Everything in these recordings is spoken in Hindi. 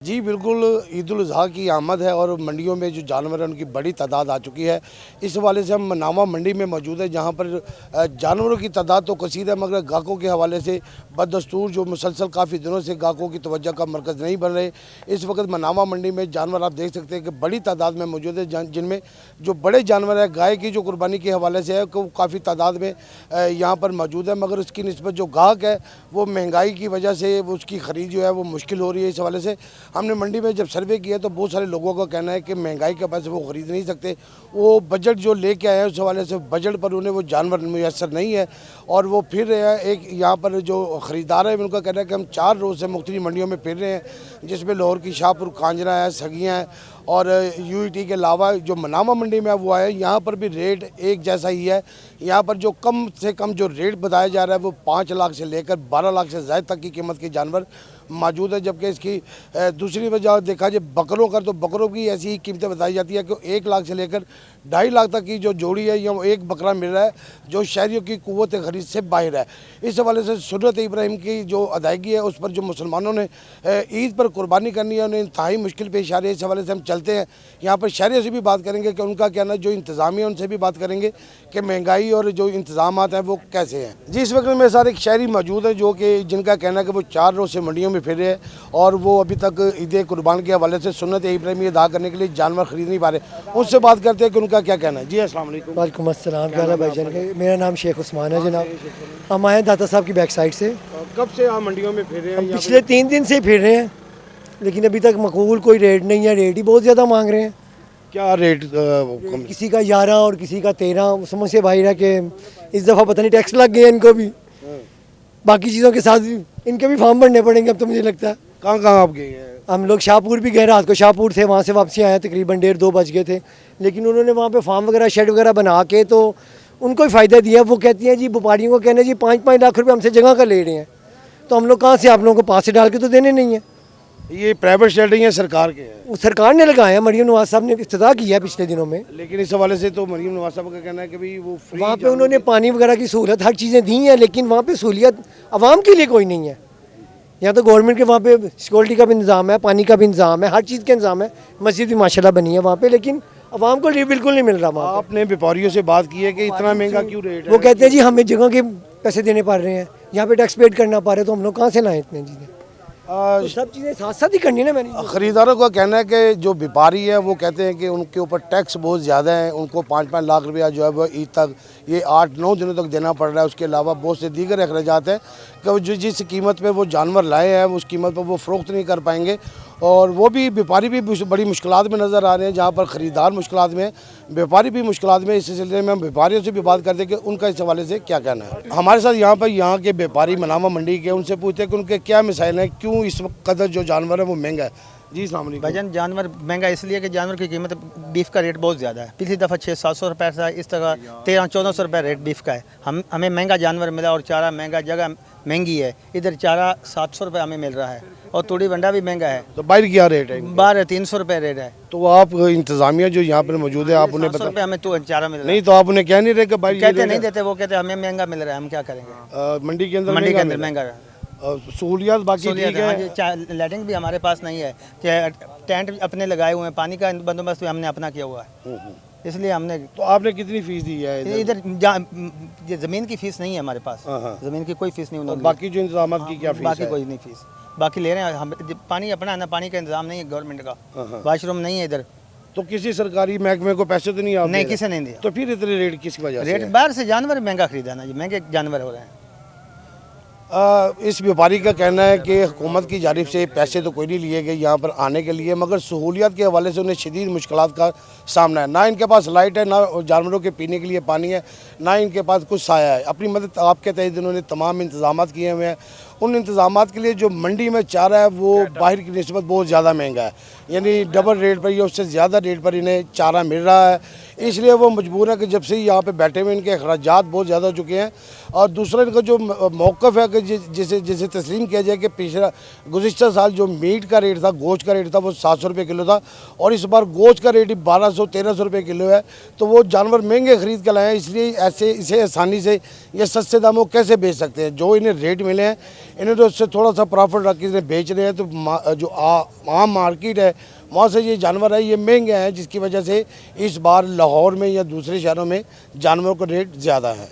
जी बिल्कुल, ईद उल अज़हा की आमद है और मंडियों में जो जानवर हैं उनकी बड़ी तादाद आ चुकी है। इस हवाले से हम मनामा मंडी में मौजूद है, जहाँ पर जानवरों की तादाद तो कसीर है, मगर ग्राहकों के हवाले से बदस्तूर जो मुसलसल काफ़ी दिनों से ग्राहकों की तवज्जो का मरकज़ नहीं बन रहे। इस वक्त मनामा मंडी में जानवर आप देख सकते हैं कि बड़ी तादाद में मौजूद है, जिनमें जो बड़े जानवर है गाय की जो कुर्बानी के हवाले से है वो काफ़ी तादाद में यहाँ पर मौजूद है, मगर उसकी निस्बत जो ग्राहक है वो महंगाई की वजह से उसकी ख़रीद जो है वो मुश्किल हो रही है। इस हवाले से हमने मंडी में जब सर्वे किया तो बहुत सारे लोगों का कहना है कि महंगाई के वजह से वो ख़रीद नहीं सकते, वो बजट जो लेके आए हैं उस हवाले से बजट पर उन्हें वो जानवर मुयसर नहीं है। और वो फिर रहे हैं, एक यहाँ पर जो ख़रीदार है उनका कहना है कि हम 4 रोज़ से मुख्तलिफ मंडियों में फिर रहे हैं, जिसमें लाहौर की शाहपुर, कांजरा है, सगियाँ हैं और यूईटी के अलावा जो मनामा मंडी में वो आए, यहाँ पर भी रेट एक जैसा ही है। यहाँ पर जो कम से कम जो रेट बताया जा रहा है वो 5 लाख से लेकर 12 लाख से ज़्यादा तक की कीमत के जानवर मौजूद है। जबकि इसकी दूसरी वजह देखा जाए बकरों का, तो बकरों की ऐसी ही कीमतें बताई जाती है कि 1 लाख से लेकर 2.5 लाख तक की जो जोड़ी है या एक बकरा मिल रहा है जो शहरियों की कुव्वत ख़रीद से बाहर है। इस हवाले से सुन्नत इब्राहिम की जो अदायगी है उस पर जो मुसलमानों ने ईद पर कुर्बानी करनी है उन्हें इंतहाई मुश्किल पेश आ रही है। इस हवाले से हम चलते हैं, यहाँ पर शहरियों से भी बात करेंगे कि उनका कहना है, जो इंतज़ामिया उनसे भी बात करेंगे कि महंगाई और जो इंतजाम हैं वो कैसे हैं। जी इस वक्त मेरे साथ एक शहरी मौजूद है जो कि जिनका कहना है कि वो 4 रोज़ से मंडियों में फिर रहे हैं और वो अभी तक ईद कुर्बान के हवाले से सुन्नत इब्राहिमी अदा करने के लिए जानवर खरीद नहीं पा रहे। उनसे बात करते हैं कि उनका क्या कहना है। जी अस्सलाम वालेकुम। वालेकुम अस्सलाम, क्या हाल है भाईजान? मेरा नाम शेख उस्मान है जनाब। हम आए हैं दाता साहब की बैक साइड से। कब से आप मंडियों में फिर रहे हैं? हम पिछले 3 दिन से फिर रहे हैं, लेकिन अभी तक मकबूल कोई रेट नहीं है। रेट ही बहुत ज़्यादा मांग रहे हैं। क्या रेट किसी का 11 और किसी का 13। समझ से भाई रहा कि इस दफ़ा पता नहीं टैक्स लग गया इनको भी, बाकी चीज़ों के साथ इनके भी फार्म भरने पड़ेंगे अब तो मुझे लगता है। कहाँ आप गए हैं? हम लोग शाहपुर भी गए, रात को शाहपुर थे, वहाँ से वापसी आए तकरीबन 1:30-2 बज गए थे। लेकिन उन्होंने वहाँ पे फार्म वगैरह शेड वगैरह बना के तो उनको ही फ़ायदा दिया। वो कहती हैं जी व्यापारियों को कहना जी 5-5 लाख रुपए हमसे जगह का ले रहे हैं, तो हम लोग कहाँ से आप लोगों को पास से डाल के तो देने नहीं है। ये प्राइवेट शेड है सरकार के हैं? सरकार ने लगाया है, मरियम नवाज साहब ने इफ्तिताह किया है पिछले दिनों में। लेकिन इस हवाले से तो मरियम नवाज साहब का कहना है कि भाई वो वहाँ पे उन्होंने पानी वगैरह की सहूलत हर चीज़ें दी हैं, लेकिन वहाँ पे सहूलियत आवाम के लिए कोई नहीं है। यहाँ तो गवर्नमेंट के वहाँ पे सिक्योरिटी का भी इंतज़ाम है, पानी का भी इंतज़ाम है, हर चीज़ का इंतज़ाम है। मस्जिद भी माशाल्लाह बनी है वहाँ पे, लेकिन आवाम को बिल्कुल नहीं मिल रहा वहाँ पे। आपने व्यापारियों से बात की है कि इतना महंगा क्यों रेट है? वो कहते हैं जी हमें जगह के पैसे देने पड़ रहे हैं, यहाँ पे टैक्स पेड करना पड़ रहा है, तो हम लोग कहाँ से लाएँ इतने चीज़ें? तो सब चीज़ें साथ साथ ही करनी है ना। मैंने ख़रीदारों का कहना है कि जो व्यापारी है वो कहते हैं कि उनके ऊपर टैक्स बहुत ज़्यादा है, उनको 5-5 लाख रुपया जो है वो ईद तक ये 8-9 दिनों तक देना पड़ रहा है। उसके अलावा बहुत से दीगर अखराजात हैं कि वो जिस कीमत पे वो जानवर लाए हैं उस कीमत पर वो फ़रोख्त नहीं कर पाएंगे। और वो भी व्यापारी भी बड़ी मुश्किलात में नज़र आ रहे हैं, जहाँ पर ख़रीदार मुश्किलात में, व्यापारी भी मुश्किलात में। इस सिलसिले में हम व्यापारियों से भी बात करते हैं कि उनका इस हवाले से क्या कहना है। हमारे साथ यहाँ के व्यापारी मनामा मंडी के, उनसे पूछते हैं कि उनके क्या मिसाइल हैं, क्यों इस कदर जो जानवर है वो महंगा है। जी अस्सलाम वालेकुम। भाईजान जानवर महंगा इसलिए कि जानवर की कीमत बीफ का रेट बहुत ज़्यादा है। पिछली दफ़ा 600-700 रुपये था, इस तरह 1300-1400 रुपये रेट बीफ का है। हमें महंगा जानवर मिला और चारा महंगा, जगह महंगी है। इधर चारा 700 रुपये हमें मिल रहा है और तूड़ी वंडा भी महंगा है। तो बाहर क्या रेट है? बाहर 300 रुपये रेट है। तो आप इंतज़ामिया जो यहाँ पर मौजूद है आप उन्हें बता, हमें तो चारा मिल रहा है। नहीं तो आप उन्हें कह नहीं रहे कि भाई कहते नहीं देते, वो कहते हमें महंगा मिल रहा है, हम क्या करेंगे। मंडी के अंदर महंगा है। सहूलियत बाकी ठीक है। लाइटिंग भी हमारे पास नहीं है कि टेंट अपने लगाए हुए हैं, पानी का बंदोबस्त भी हमने अपना किया हुआ है, इसलिए हमने। तो आपने कितनी फीस दी है इधर? ये ज़मीन की फ़ीस नहीं है हमारे पास, ज़मीन की कोई फ़ीस नहीं। उन्होंने बाकी जो इंतजाम की क्या फीस बाकी कोई नहीं फीस, बाकी ले रहे हैं हम। पानी अपना है ना, पानी का इंतजाम नहीं है गवर्नमेंट का, वाशरूम नहीं है इधर। तो किसी सरकारी महकमे को पैसे तो नहीं आ? नहीं, किसी नहीं दिया। तो फिर इतने रेट किस वजह से? रेट बाहर से जानवर महंगा खरीदा ना जी, महंगे जानवर हो रहे हैं। इस व्यापारी का कहना है कि हुकूमत की जानिब से पैसे तो कोई नहीं लिए गए यहाँ पर आने के लिए, मगर सहूलियत के हवाले से उन्हें शदीद मुश्किलात का सामना है। ना इनके पास लाइट है, ना जानवरों के पीने के लिए पानी है, ना इनके पास कुछ साया है। अपनी मदद आपके तहत इन्होंने तमाम इंतजाम किए हुए हैं। उन इंतजाम के लिए जो मंडी में चारा है वो बाहर की निस्बत बहुत ज़्यादा महंगा है, यानी डबल रेट पर या उससे ज़्यादा रेट पर इन्हें चारा मिल रहा है। इसलिए वो मजबूर है कि जब से यहाँ पे बैठे हुए इनके अखराजात बहुत ज़्यादा हो चुके हैं। और दूसरा इनका जो मौक़िफ़ है कि जिसे जिसे तस्लीम किया जाए कि पिछला गुज़िश्ता साल जो मीट का रेट था, गोश्त का रेट था, वो 700 रुपये किलो था और इस बार गोश्त का रेट ही 1200-1300 रुपये किलो है। तो वो जानवर महंगे ख़रीद कर लाए हैं, इसलिए ऐसे इसे आसानी से या सस्ते दामों कैसे बेच सकते हैं। जो इन्हें रेट मिले हैं इन्हें तो उससे थोड़ा सा प्रॉफिट रख के इन्हें बेच रहे हैं। तो जो आम मार्केट है वहाँ से ये जानवर है ये महंगे हैं, जिसकी वजह से इस बार लाहौर में या दूसरे शहरों में जानवरों का रेट ज़्यादा है।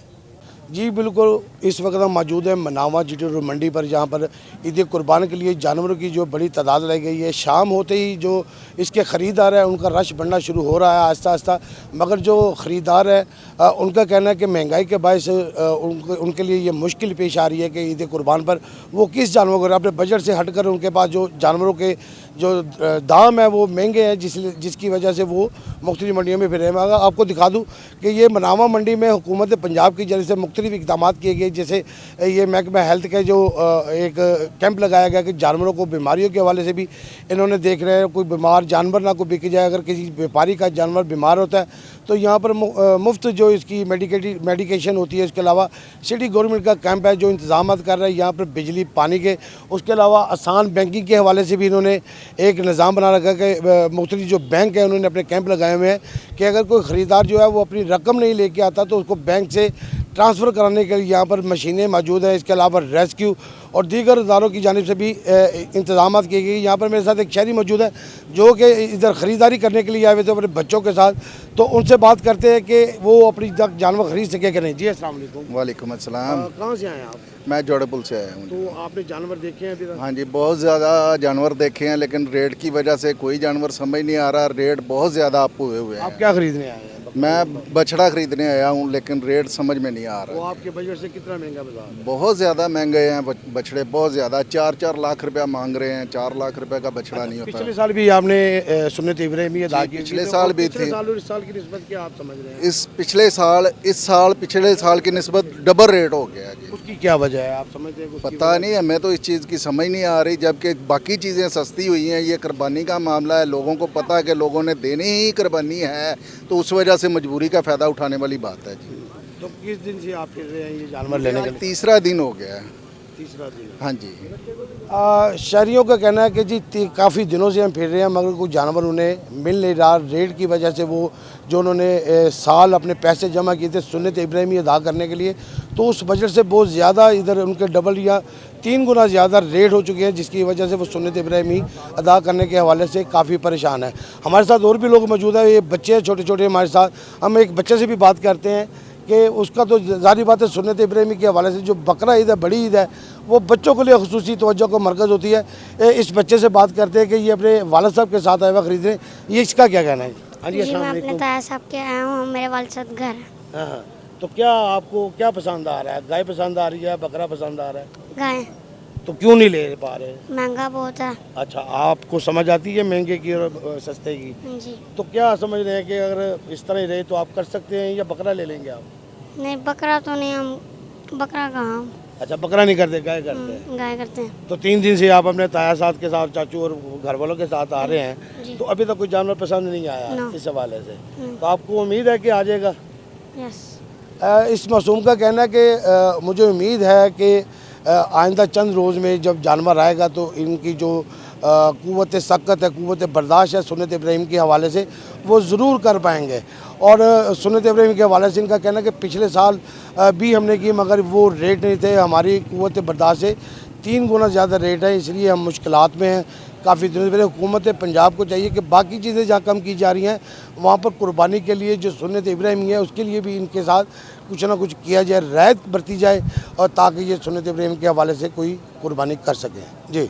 जी बिल्कुल, इस वक्त हम मौजूद हैं मनावा GT मंडी पर, जहाँ पर ईद कुर्बान के लिए जानवरों की जो बड़ी तादाद लाई गई है। शाम होते ही जो इसके ख़रीदार हैं उनका रश बढ़ना शुरू हो रहा है आहिस्ता आहिस्ता, मगर जो ख़रीदार है उनका कहना है कि महंगाई के बायस उनके लिए ये मुश्किल पेश आ रही है कि ईद कुर्बान पर वो किस जानवर को, अपने बजट से हट कर उनके पास जो जानवरों के जो दाम है वो महंगे हैं, जिसकी वजह से वो मुख्तलिफ मंडियों में फिर रहे हैं। मगर आपको दिखा दूँ कि ये मनावा मंडी में हुकूमत पंजाब की जरिए से मुख्तलिफ इक़दाम किए गए, जैसे ये महकमा हेल्थ के जो एक कैंप लगाया गया कि जानवरों को बीमारियों के हवाले से भी इन्होंने देख रहे हैं, कोई बीमार जानवर ना कोई बिक जाए। अगर किसी व्यापारी का जानवर बीमार होता है तो यहाँ पर मुफ्त जो इसकी मेडिकेशन होती है। इसके अलावा सिटी गवर्नमेंट का कैंप है जो इंतजाम कर रहा है यहाँ पर बिजली पानी के। उसके अलावा आसान बैंकिंग के हवाले से भी इन्होंने एक निज़ाम बना रखा है कि मुख्तलिफ जो बैंक है उन्होंने अपने कैंप लगाए हुए हैं कि अगर कोई ख़रीदार जो है वो अपनी रकम नहीं लेके आता तो उसको बैंक से ट्रांसफ़र कराने के लिए यहाँ पर मशीनें मौजूद हैं। इसके अलावा रेस्क्यू और दीगर इदारों की जानिब से भी इंतजाम किए गए। यहाँ पर मेरे साथ एक शहरी मौजूद है जो कि इधर ख़रीदारी करने के लिए आए हुए थे अपने बच्चों के साथ, तो उनसे बात करते हैं कि वो अपनी जानवर ख़रीद सके कि नहीं। जी अस्सलाम वालेकुम। वालेकुम अस्सलाम। कहाँ से आए आप? मैं जोड़ेपुल से आया हूँ। तो आपने जानवर देखे हैं अभी तक? हाँ जी, बहुत ज़्यादा जानवर देखे हैं, लेकिन रेट की वजह से कोई जानवर समझ नहीं आ रहा। रेट बहुत ज़्यादा अप हुए हुए हैं। आप क्या ख़रीदने आए हैं? मैं बछड़ा खरीदने आया हूँ, लेकिन रेट समझ में नहीं आ वो रहा। आपके बजट से कितना महंगा बाजार है? बहुत ज़्यादा महंगे हैं बछड़े, बहुत ज़्यादा। 4-4 लाख रुपया मांग रहे हैं। 4 लाख रुपए का बछड़ा नहीं होता। पिछले साल भी आपने सुन्नत इब्राहिमी अदा की? पिछले साल भी थी। इस साल की निस्बत क्या आप समझ रहे हैं? इस पिछले साल की निस्बत डबल रेट हो गया जी। उसकी क्या वजह है आप समझते हैं? पता नहीं, हमें तो इस चीज़ की समझ नहीं आ रही, जबकि बाकी चीज़ें सस्ती हुई हैं। ये कुर्बानी का मामला है, लोगों को पता है कि लोगों ने देनी ही कुर्बानी है, तो उस वजह से मजबूरी का फ़ायदा उठाने वाली बात है जी। तो किस दिन से आप फिर रहे हैं ये जानवर लेने के लिए? तीसरा दिन हो गया है। तीसरा दिन। हाँ जी। शहरियों का कहना है कि जी काफ़ी दिनों से हम फिर रहे हैं मगर कोई जानवर उन्हें मिल नहीं रहा। रेट की वजह से वो जो उन्होंने साल अपने पैसे जमा किए थे सुन्नत इब्राहिमी अदा करने के लिए, तो उस बजट से बहुत ज़्यादा इधर उनके डबल या 3 गुना ज़्यादा रेट हो चुके हैं, जिसकी वजह से वो सुन्नत इब्राहिमी अदा करने के हवाले से काफ़ी परेशान है। हमारे साथ और भी लोग मौजूद हैं, ये बच्चे हैं छोटे छोटे हमारे साथ। हम एक बच्चे से भी बात करते हैं कि उसका तो ज़ाहिर बात है सुन्नत इब्राहिमी के हवाले से जो बकरा ईद है, बड़ी ईद है, वो बच्चों के लिए खुसूसी तवज्जो का मरकज़ होती है। इस बच्चे से बात करते हैं कि ये अपने वालिद साहब के साथ आया हुआ ख़रीदने, ये इसका क्या कहना है? हाँ जी, मैं अपने ताया साहब के आया हूँ, मेरे वालिद साहब घर है। हाँ, तो क्या आपको क्या पसंद आ रहा है? गाय पसंद आ रही है, बकरा पसंद आ रहा है? गाय। तो क्यों नहीं ले पा रहे? महंगा बहुत है। अच्छा, आपको समझ आती है महंगे की और सस्ते की? जी। तो क्या समझ रहे हैं कि अगर इस तरह ही रहे तो आप कर सकते हैं या बकरा ले लेंगे आप? नहीं, बकरा तो नहीं, हम बकरा कहाँ। अच्छा, बकरा नहीं करते, गाय करते हैं। गाय करते हैं। तो 3 दिन से आप अपने ताया साथ के साथ, चाचू और घर वालों के साथ आ रहे हैं, तो अभी तक कोई जानवर पसंद नहीं आया इस हवाले से? तो आपको उम्मीद है कि आ जाएगा? यस। इस मासूम का कहना है कि मुझे उम्मीद है कि आइंदा चंद रोज़ में जब जानवर आएगा तो इनकी जो क़ुव्वत सक़्क़त है, क़ुव्वत बर्दाश्त है सुन्नत इब्राहिम के हवाले से वो ज़रूर कर पाएंगे। और सुन्नत इब्राहिम के हवाले से इनका कहना है कि पिछले साल भी हमने की मगर वो रेट नहीं थे, हमारी क़ुव्वत बर्दाश्त से 3 गुना ज़्यादा रेट है, इसलिए हम मुश्किलात में हैं। काफ़ी दिनों से पहले हुकूमत पंजाब को चाहिए कि बाकी चीज़ें जहाँ कम की जा रही हैं वहाँ पर कुर्बानी के लिए जो सुन्नत इब्राहिमी है उसके लिए भी इनके साथ कुछ ना कुछ किया जाए, रियायत बरती जाए, और ताकि ये सुन्नत इब्राहिम के हवाले से कोई कुर्बानी कर सकें। जी।